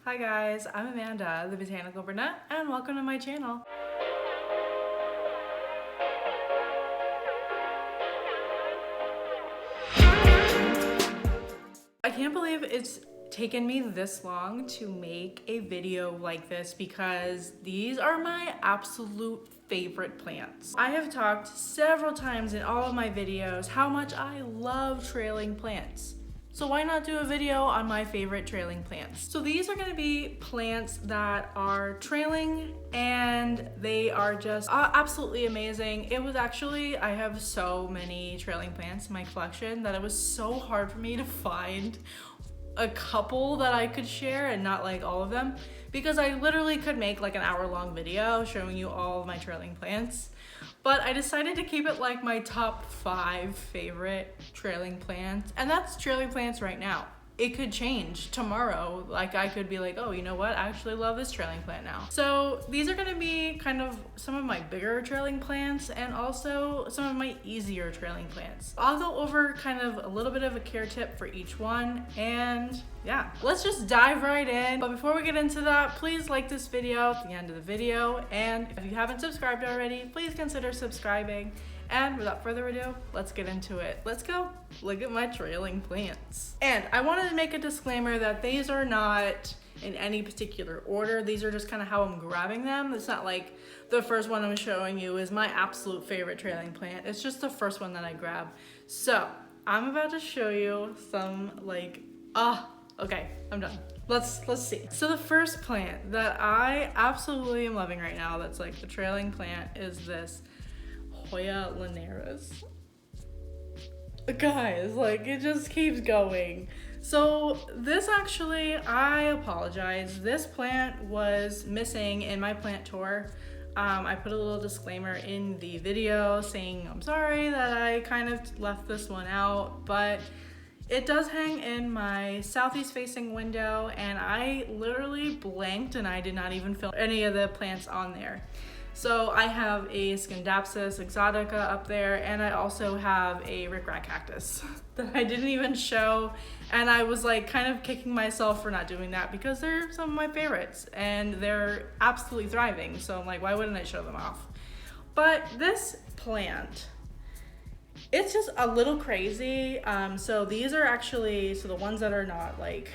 Hi guys, I'm Amanda, the Botanical Brunette, and welcome to my channel. I can't believe it's taken me this long to make a video like this because these are my absolute favorite plants. I have talked several times in all of my videos how much I love trailing plants. So why not do a video on my favorite trailing plants? So these are gonna be plants that are trailing and they are just absolutely amazing. It was actually, I have so many trailing plants in my collection that it was so hard for me to find a couple that I could share and not like all of them, because I literally could make like an hour-long video showing you all of my trailing plants. But I decided to keep it like my top 5 favorite trailing plants, and that's trailing plants right now. It could change tomorrow. Like I could be like, oh, you know what? I actually love this trailing plant now. So these are gonna be kind of some of my bigger trailing plants and also some of my easier trailing plants. I'll go over kind of a little bit of a care tip for each one, and yeah, let's just dive right in. But before we get into that, please like this video at the end of the video. And if you haven't subscribed already, please consider subscribing. And without further ado, let's get into it. Let's go look at my trailing plants. And I wanted to make a disclaimer that these are not in any particular order. These are just kind of how I'm grabbing them. It's not like the first one I'm showing you is my absolute favorite trailing plant. It's just the first one that I grab. So I'm about to show you some like, okay, I'm done. Let's see. So the first plant that I absolutely am loving right now that's like the trailing plant is this Hoya Linearis. Guys, like it just keeps going. So this actually, I apologize. This plant was missing in my plant tour. I put a little disclaimer in the video saying I'm sorry that I kind of left this one out, but it does hang in my southeast facing window and I literally blanked and I did not even film any of the plants on there. So I have a Scindapsus exotica up there, and I also have a rickrack cactus that I didn't even show, and I was like kind of kicking myself for not doing that because they're some of my favorites and they're absolutely thriving, so I'm like, why wouldn't I show them off? But this plant, it's just a little crazy. So these are actually, so the ones that are not like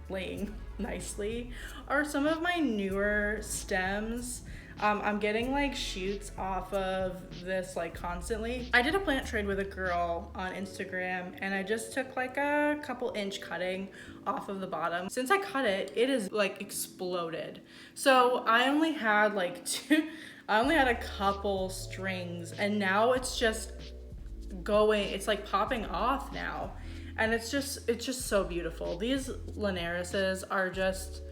laying nicely are some of my newer stems. I'm getting like shoots off of this like constantly. I did a plant trade with a girl on Instagram and I just took like a couple inch cutting off of the bottom. Since I cut it, it is like exploded. So I only had like I only had a couple strings and now it's just going, it's like popping off now. And it's just so beautiful. These Linearises are just,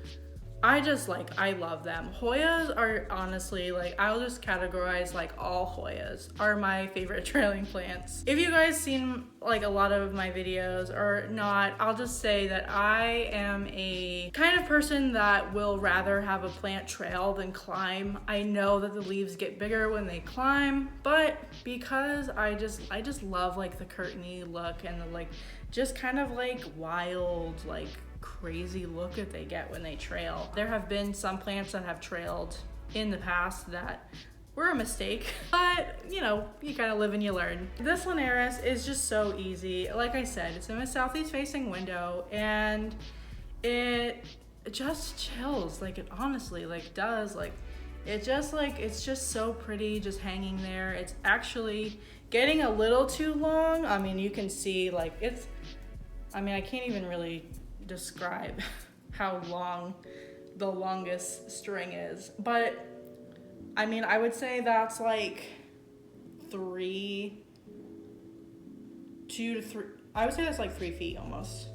I love them. Hoyas are honestly, like, I'll just categorize like all Hoyas are my favorite trailing plants. If you guys seen like a lot of my videos or not, I'll just say that I am a kind of person that will rather have a plant trail than climb. I know that the leaves get bigger when they climb, but because I just love like the curtainy look and the like just kind of like wild, like crazy look that they get when they trail. There have been some plants that have trailed in the past that were a mistake, but you know, you kind of live and you learn. This Linearis is just so easy. Like I said, it's in a southeast facing window and it just chills. Like it honestly like does, like it just like, it's just so pretty just hanging there. It's actually getting a little too long. I mean, you can see like it's, I mean, I can't even really describe how long the longest string is, but I mean, I would say that's like 2 to 3, I would say that's like 3 feet almost.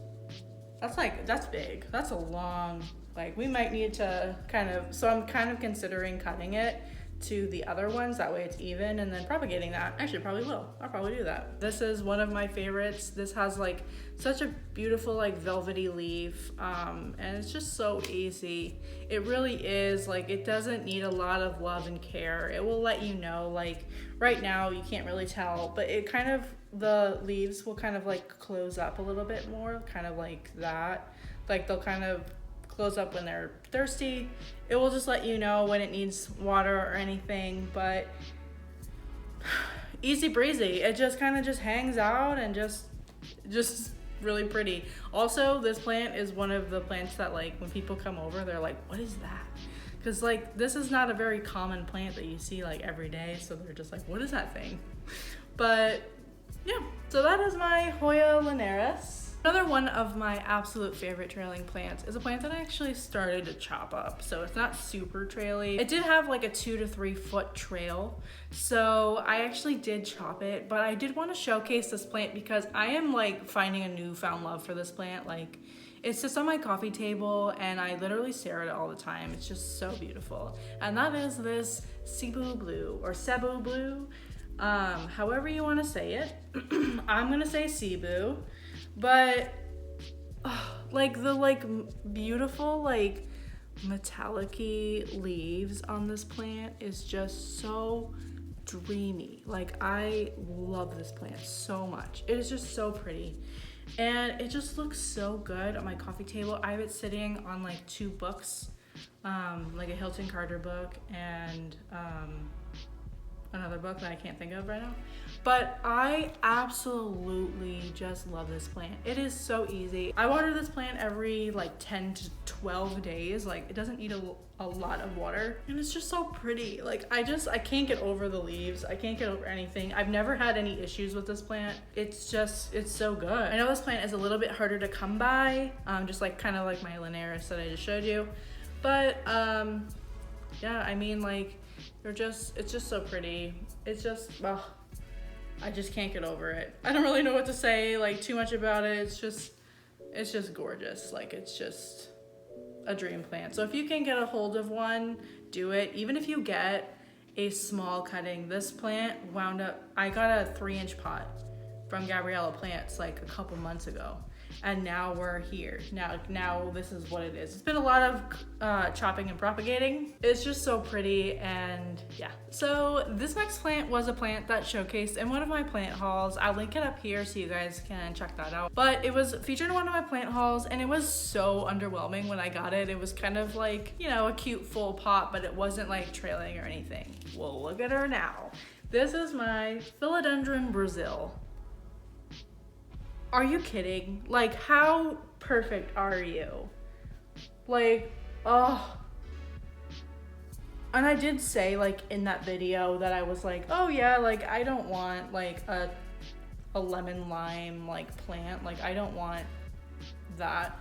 That's big. That's a long, like we might need to kind of, so I'm kind of considering cutting it to the other ones, that way it's even, and then propagating that. Actually, probably will. I'll probably do that. This is one of my favorites. This has like such a beautiful like velvety leaf, and it's just so easy. It really is, like it doesn't need a lot of love and care. It will let you know, like right now you can't really tell, but it kind of, the leaves will kind of like close up a little bit more, kind of like that. Like they'll kind of close up when they're thirsty. It will just let you know when it needs water or anything, but easy breezy. It just kind of just hangs out and just really pretty. Also, this plant is one of the plants that like when people come over, they're like, what is that? Because like this is not a very common plant that you see like every day, so they're just like, what is that thing? But yeah, so that is my Hoya Linearis. Another one of my absolute favorite trailing plants is a plant that I actually started to chop up. So it's not super traily. It did have like a 2 to 3 foot trail. So I actually did chop it, but I did want to showcase this plant because I am like finding a newfound love for this plant. Like it sits on my coffee table and I literally stare at it all the time. It's just so beautiful. And that is this Cebu Blue or Cebu Blue. However you want to say it. I'm gonna say Cebu. But like the like beautiful like metallic-y leaves on this plant is just so dreamy. Like I love this plant so much. It is just so pretty and it just looks so good on my coffee table. I have it sitting on like 2 books, like a Hilton Carter book and another book that I can't think of right now. But I absolutely just love this plant. It is so easy. I water this plant every like 10 to 12 days. Like it doesn't need a lot of water and it's just so pretty. Like I can't get over the leaves. I can't get over anything. I've never had any issues with this plant. It's so good. I know this plant is a little bit harder to come by, just like kind of like my Linearis that I just showed you. But yeah, I mean like it's just so pretty. It's just, I just can't get over it. I don't really know what to say like too much about it. It's just gorgeous. Like it's just a dream plant. So if you can get a hold of one, do it. Even if you get a small cutting, this plant I got a 3-inch pot from Gabriella Plants like a couple months ago. And now we're here. Now this is what it is. It's been a lot of chopping and propagating. It's just so pretty and yeah. So this next plant was a plant that showcased in one of my plant hauls. I'll link it up here so you guys can check that out. But it was featured in one of my plant hauls and it was so underwhelming when I got it. It was kind of like, you know, a cute full pot, but it wasn't like trailing or anything. Well, look at her now. This is my Philodendron Brazil. Are you kidding? Like, how perfect are you? Like, oh. And I did say, like, in that video that I was like, oh yeah, like, I don't want, like, a lemon lime, like, plant. Like, I don't want that.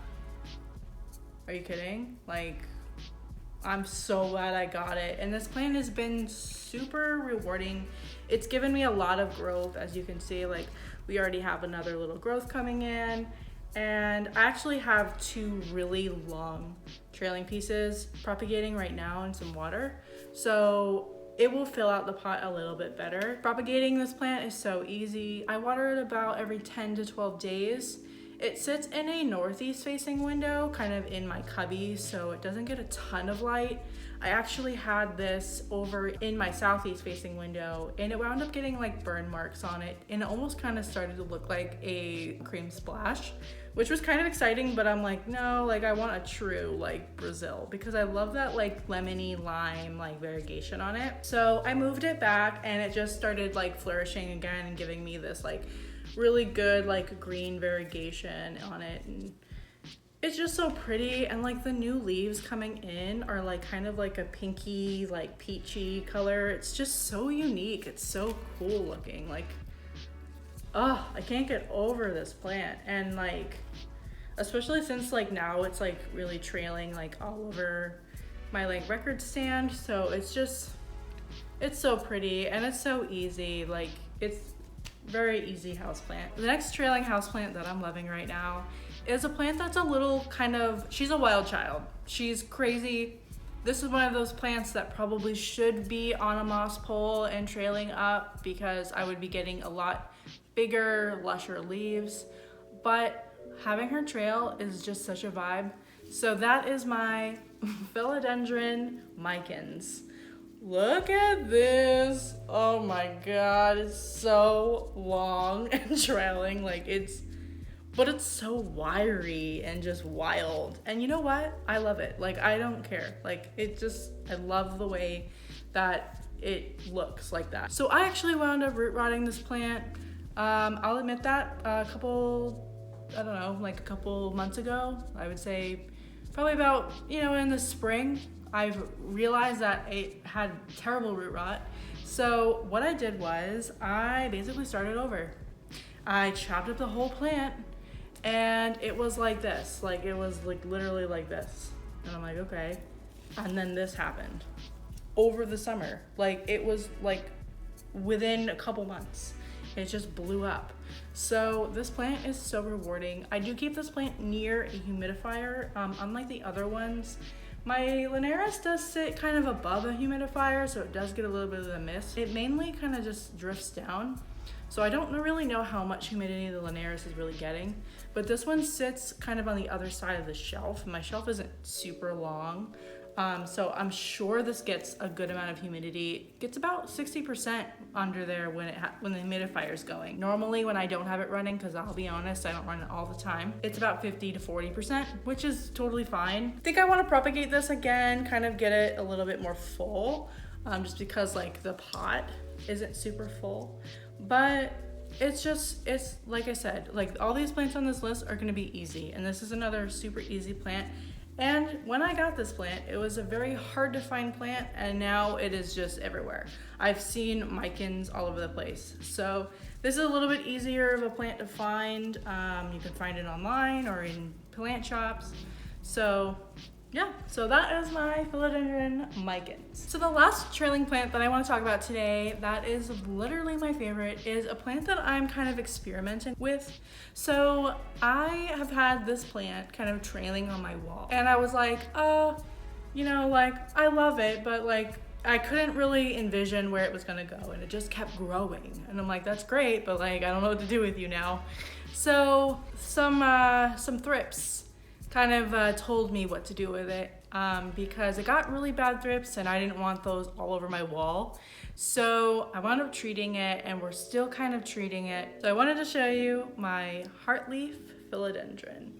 Are you kidding? Like, I'm so glad I got it. And this plant has been super rewarding. It's given me a lot of growth, as you can see. Like, we already have another little growth coming in. And I actually have 2 really long trailing pieces propagating right now in some water. So it will fill out the pot a little bit better. Propagating this plant is so easy. I water it about every 10 to 12 days. It sits in a northeast facing window, kind of in my cubby, so it doesn't get a ton of light. I actually had this over in my southeast facing window and it wound up getting like burn marks on it and it almost kind of started to look like a cream splash, which was kind of exciting, but I'm like, no, like I want a true like Brazil because I love that like lemony lime like variegation on it. So I moved it back and it just started like flourishing again and giving me this like really good like green variegation on it. And it's just so pretty, and like the new leaves coming in are like kind of like a pinky, like peachy color. It's just so unique. It's so cool looking. Like, oh, I can't get over this plant. And like, especially since like now it's like really trailing like all over my like record stand. So it's so pretty and it's so easy. Like it's very easy houseplant. The next trailing houseplant that I'm loving right now is a plant that's a little kind of, she's a wild child. She's crazy. This is one of those plants that probably should be on a moss pole and trailing up because I would be getting a lot bigger, lusher leaves. But having her trail is just such a vibe. So that is my Philodendron Micans. Look at this. Oh my God, it's so long and trailing. Like it's but it's so wiry and just wild. And you know what? I love it. Like, I don't care. Like, I love the way that it looks like that. So I actually wound up root rotting this plant. I'll admit that a couple months ago. I would say probably about, in the spring, I've realized that it had terrible root rot. So what I did was I basically started over. I chopped up the whole plant and it was like this. Like, it was like literally like this. And I'm like, okay. And then this happened over the summer. Like, it was like within a couple months, it just blew up. So this plant is so rewarding. I do keep this plant near a humidifier. Unlike the other ones, my Linearis does sit kind of above a humidifier, so it does get a little bit of the mist. It mainly kind of just drifts down. So I don't really know how much humidity the Linearis is really getting, but this one sits kind of on the other side of the shelf. My shelf isn't super long, so I'm sure this gets a good amount of humidity. It gets about 60% under there when the humidifier is going. Normally when I don't have it running, because I'll be honest, I don't run it all the time, it's about 50 to 40%, which is totally fine. I think I want to propagate this again, kind of get it a little bit more full, just because like the pot isn't super full. But it's like I said, like all these plants on this list are going to be easy, and this is another super easy plant. And when I got this plant, it was a very hard to find plant, and now it is just everywhere. I've seen mikins all over the place. So this is a little bit easier of a plant to find. You can find it online or in plant shops. So yeah, so that is my Philodendron Micans. So the last trailing plant that I want to talk about today, that is literally my favorite, is a plant that I'm kind of experimenting with. So I have had this plant kind of trailing on my wall, and I was like, like I love it, but like I couldn't really envision where it was gonna go, and it just kept growing. And I'm like, that's great, but like I don't know what to do with you now. So some thrips kind of told me what to do with it, because it got really bad thrips and I didn't want those all over my wall. So I wound up treating it, and we're still kind of treating it. So I wanted to show you my Heartleaf Philodendron.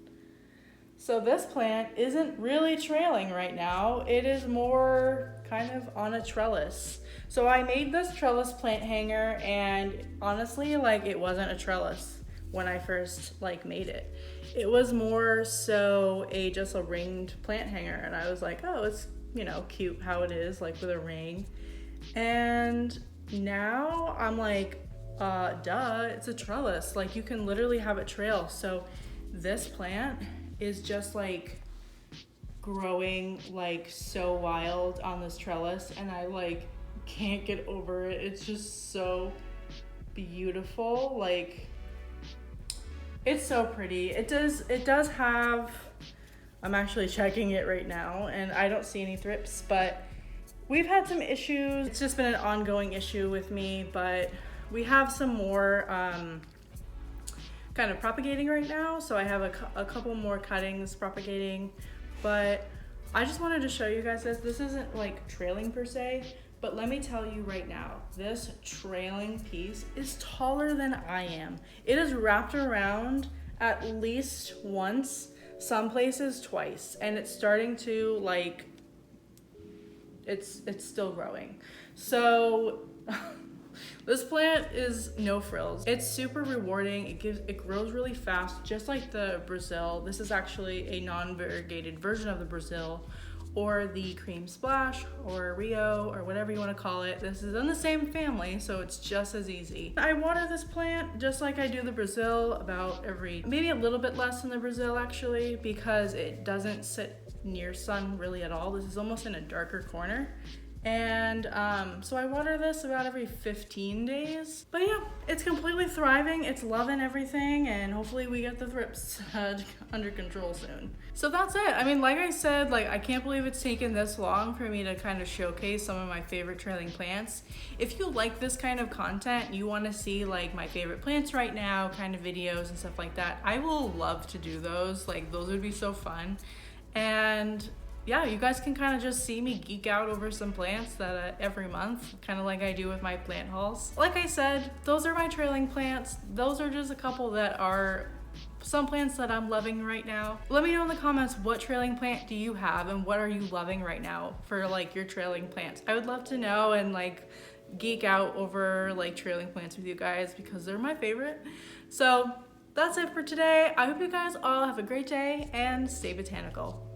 So this plant isn't really trailing right now. It is more kind of on a trellis. So I made this trellis plant hanger, and honestly, like, it wasn't a trellis when I first like made it. It was more so just a ringed plant hanger, and I was like, oh, it's cute how it is, like with a ring. And now I'm like, duh, it's a trellis. Like, you can literally have it trail. So this plant is just like growing like so wild on this trellis, and I like can't get over it. It's just so beautiful. Like, it's so pretty. It does have, I'm actually checking it right now, and I don't see any thrips, but we've had some issues. It's just been an ongoing issue with me, but we have some more kind of propagating right now. So I have a couple more cuttings propagating, but I just wanted to show you guys this. This isn't like trailing per se, but let me tell you right now, this trailing piece is taller than I am. It is wrapped around at least once, some places twice, and it's starting to like, it's still growing. So this plant is no frills. It's super rewarding. It grows really fast, just like the Brazil. This is actually a non-variegated version of the Brazil, or the Cream Splash, or Rio, or whatever you want to call it. This is in the same family, so it's just as easy. I water this plant just like I do the Brazil, about maybe a little bit less than the Brazil actually, because it doesn't sit near sun really at all. This is almost in a darker corner. And so I water this about every 15 days. But yeah, it's completely thriving. It's loving everything, and hopefully we get the thrips under control soon. So that's it. I mean, like I said, like, I can't believe it's taken this long for me to kind of showcase some of my favorite trailing plants. If you like this kind of content, you want to see like my favorite plants right now kind of videos and stuff like that, I will love to do those. Like, those would be so fun. And yeah, you guys can kind of just see me geek out over some plants that every month, kind of like I do with my plant hauls. Like I said, those are my trailing plants. Those are just a couple that are some plants that I'm loving right now. Let me know in the comments, what trailing plant do you have and what are you loving right now for like your trailing plants? I would love to know and like geek out over like trailing plants with you guys because they're my favorite. So that's it for today. I hope you guys all have a great day and stay botanical.